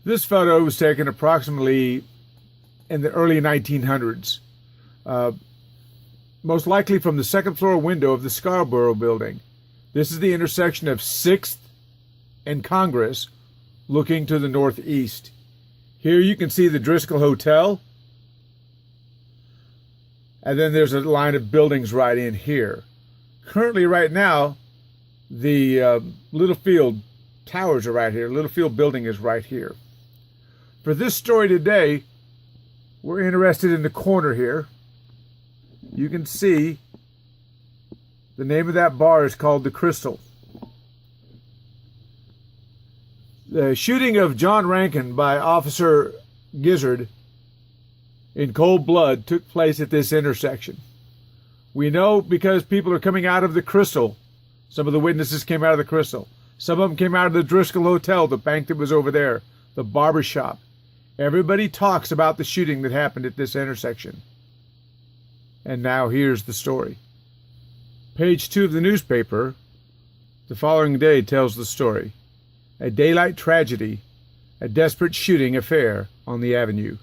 This photo was taken approximately in the early 1900s, most likely from the second floor window of the Scarborough building. This is the intersection of 6th and Congress, looking to the northeast. Here you can see the Driscoll Hotel, and then there's a line of buildings right in here. Currently, right now, the Littlefield Towers are right here. Littlefield Building is right here. For this story today, we're interested in the corner here. You can see the name of that bar is called the Crystal. The shooting of John Rankin by Officer Gizzard in cold blood took place at this intersection. We know because people are coming out of the Crystal. Some of the witnesses came out of the Crystal. Some of them came out of the Driscoll Hotel, the bank that was over there, the barber shop. Everybody talks about the shooting that happened at this intersection. And now here's the story. Page 2 of the newspaper the following day tells the story. A daylight tragedy, a desperate shooting affair on the avenue.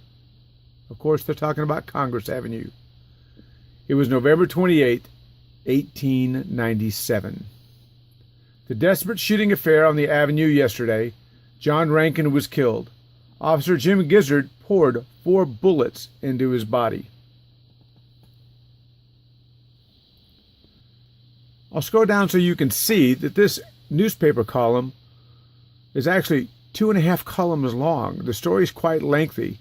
Of course, they're talking about Congress Avenue. It was November 28, 1897. The desperate shooting affair on the avenue yesterday. John Rankin was killed. Officer Jim Gizzard poured 4 bullets into his body. I'll scroll down so you can see that this newspaper column is actually 2.5 columns long. The story is quite lengthy.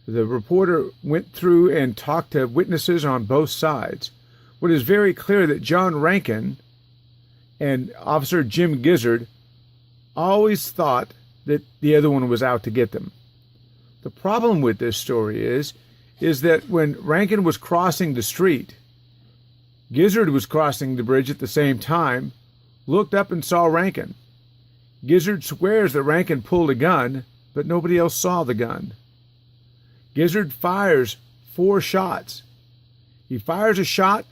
The reporter went through and talked to witnesses on both sides. What is very clear that John Rankin and Officer Jim Gizzard always thought that the other one was out to get them. The problem with this story is that when Rankin was crossing the street, Gizzard was crossing the bridge at the same time, looked up and saw Rankin. Gizzard swears that Rankin pulled a gun, but nobody else saw the gun. Gizzard fires 4 shots. He fires a shot,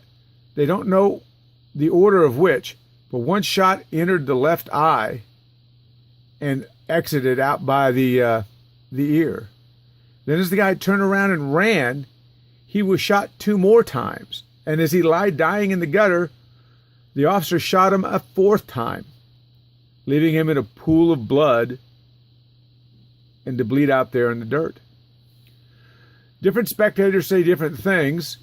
they don't know the order of which, but one shot entered the left eye and exited out by the ear. Then as the guy turned around and ran, he was shot 2 more times. And as he lied dying in the gutter, the officer shot him a 4th time, leaving him in a pool of blood and to bleed out there in the dirt. Different spectators say different things,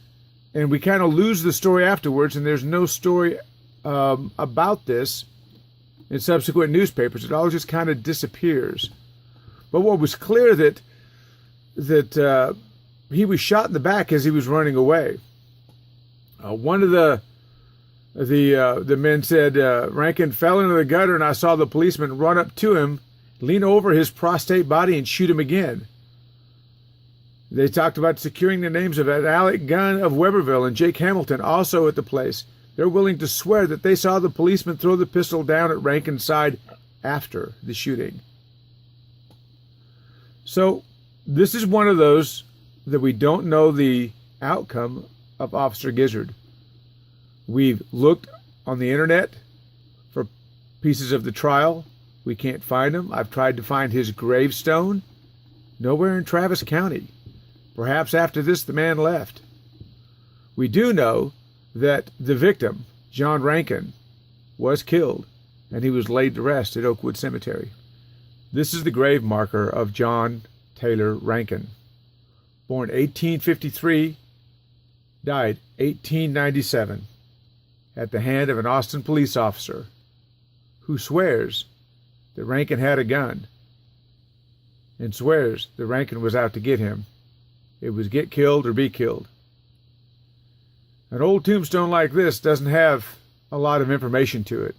and we kind of lose the story afterwards, and there's no story about this in subsequent newspapers. It all just kind of disappears. But what was clear that he was shot in the back as he was running away. One of the men said, Rankin fell into the gutter and I saw the policeman run up to him, lean over his prostrate body and shoot him again. They talked about securing the names of Alec Gunn of Weberville and Jake Hamilton, also at the place. They're willing to swear that they saw the policeman throw the pistol down at Rankin's side after the shooting. So this is one of those that we don't know the outcome of Officer Gizzard. We've looked on the internet for pieces of the trial. We can't find them. I've tried to find his gravestone. Nowhere in Travis County. Perhaps after this the man left. We do know that the victim, John Rankin, was killed and he was laid to rest at Oakwood Cemetery. This is the grave marker of John Taylor Rankin. Born 1853, died 1897 at the hand of an Austin police officer who swears that Rankin had a gun and swears that Rankin was out to get him. It was get killed or be killed. An old tombstone like this doesn't have a lot of information to it.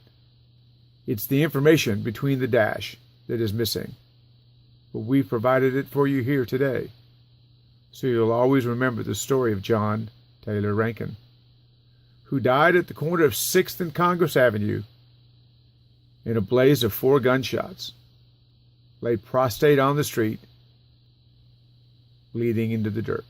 It's the information between the dash that is missing. But we've provided it for you here today, so you'll always remember the story of John Taylor Rankin, who died at the corner of 6th and Congress Avenue in a blaze of 4 gunshots, lay prostrate on the street, bleeding into the dirt.